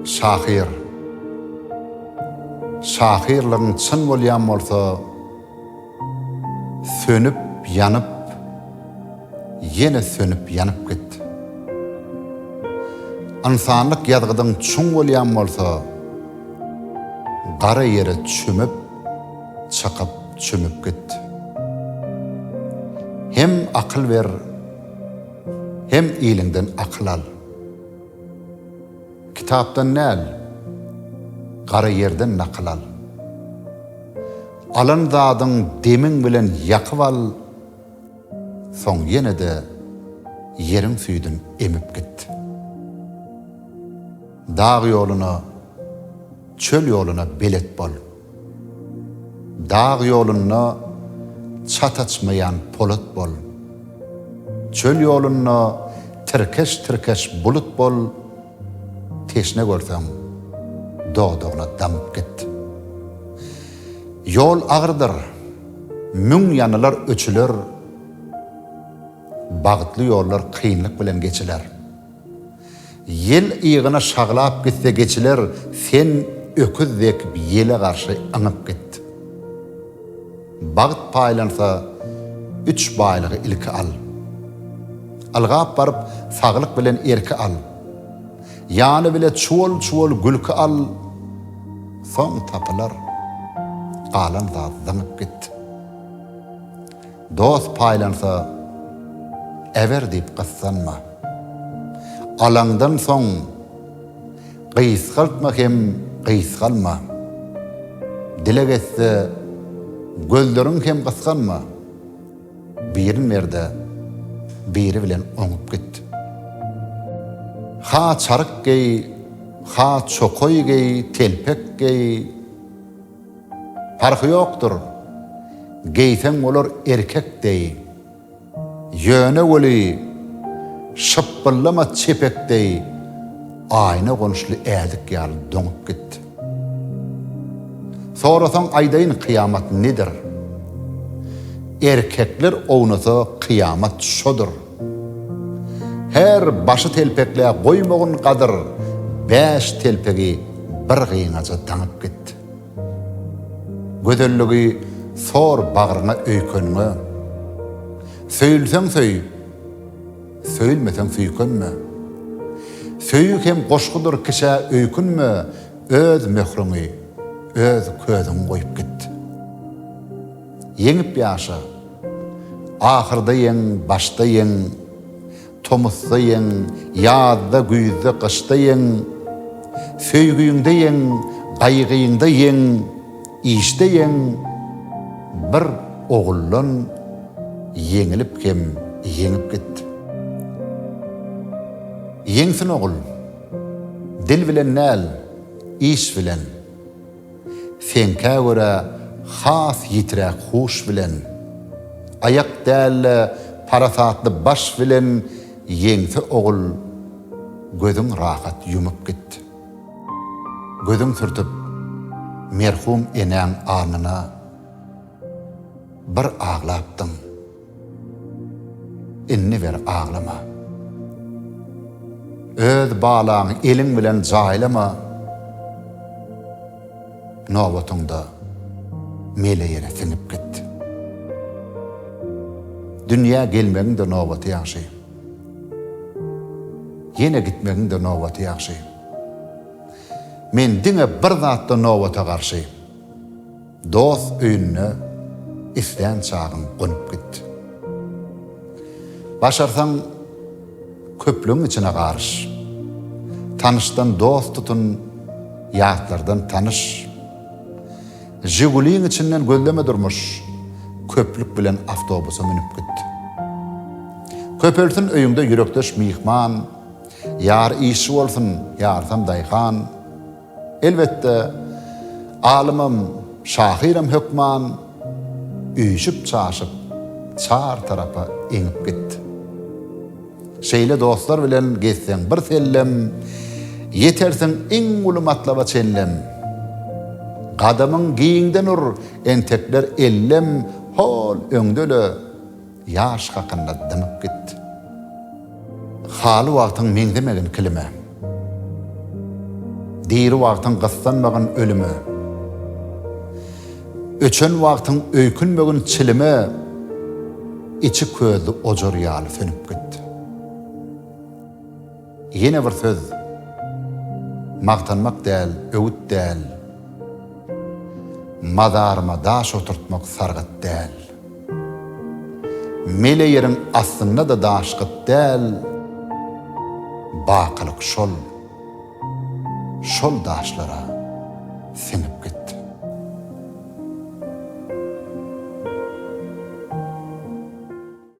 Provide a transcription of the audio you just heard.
Şahir. Şahirliğin çın bolýan bolsa, sönüp, yanıp, yine sönüp, yanıp gitti. İnsanlık ýadgydyň çuň bolýan bolsa, gara ýere çümüp, çakyp, çümüp gitti. Hem akyl ber, hem iliňden akyl al. Kitapdan näl? Gara yerden nakıl al. Alan zadyň demiň bilen ýakyp al, soň ýene de ýeriň süýdün emip gitdi. Dağ ýoluna, çöl ýoluna belet bol. Dağ ýoluna çat açmayan polat bol. Çöl ýoluna tirkeş bulut bol. Teşne görseň doğduğuna damıp gitti. Yol ağırdır, müň ýanylar öçüler, bagtly ýollar kynlyk bilen geçiler. Yel ýygyna şaglap gitse geçiler, sen öküzdek ýele garşy aňyp gitdi. Bagt paýlansa, 3 baýlygy ilki al. Algap baryp saglyk bilen erki al. Ýany bile çuwal gülki al, soň tapylar, galan zat danyp gitdi. Dost paýlansa, ewer diýip gyssanma. Alaňdan soň, gysgaltma hem gysgalma. Dile getse, gözleriň hem gysganma. Birin berde, biri bilen oňup gitdi. Ha çarık gey, ha çokoy gey, telpek gey. Farkı yoktur. Geysen olur erkek dey. Yöne oli, şıppıllama çepek dey. Ayna konuşlu edik yal donup gitti. Sorasan aydayın kıyamet nedir? Erkekler oğnusu kıyamet şodur. Her başı telpekle koymağın kadır 5 telpegi bir gıyınaca tanıp gitti. Gödellüğü sor bağrına öykönme. Söylsen söy, söylmesen söykönme. Söýük hem goşgudur kişe öykünme, öz möhrüňi, öz közüň goýup gitti. Yeňip ýaşa, ahyrda ýeň, başda ýeň, tomusda ýeň, ýazda, güýzde, kışda ýeň, söýgüýiňde ýeň, gaýgyýyňda ýeň, işde ýeň, bir ogullan yeňilip hem yeňip gitdi. Yeňsin ogul, dil bilen näl, iş bilen, senkä görä has ýitirek huş bilen, ayak däl parasatly baş bilen yeňsi ogul gözüň rahat ýumyp gitdi. Gözüň sürtüp merhum eneň arnyna bir ağlapdyň. Inni ber ağlama. Öz balaň eliň bilen jaýlama. Nowatyňda mele ýere sinip gitdi. Dünýä gelmegiň de nowaty ýaşy. Yine gitmegiň de nowaty ýaşy. Men diňe bir zatda nowata garşy. Dost öýüne islen çağın gonyp gitdi. Başarsaň köplüň içine garş. Tanışdan dost tutun, ýatlardan tanış. Jiguliň içinden gözleme durmuş, köplük bilen avtobusa minip gitdi. Köpelsin öýüňde ýürekdeş mihman, ýar işi bolsun, ýarsam daýhan. Elbette, alymym, şahirim hökman, üýşüp çaşyp, çar tarapa eňip gitdi. Şeýle dostlar bilen geçseň bir sellem, yetersiň iň uly matlaba çellem. Gadamyň giýiňden ur, entekler ellem, hol öňdele ýaş hakynda dymyp gitdi. Haly wagtyň meňdemegin kilime. Diri wagtyň gyssanmagan ölüme, öçen wagtyň öýkünmegin çilime, içi közü ojar ýaly sönüp gitdi. Ýene bir söz, magtanmak däl, öwüt däl, mazaryma daş oturtmak sargat däl. Mele ýeriň aslynda da daşgyt däl, bakylyk şol daşlara sinip gitdi.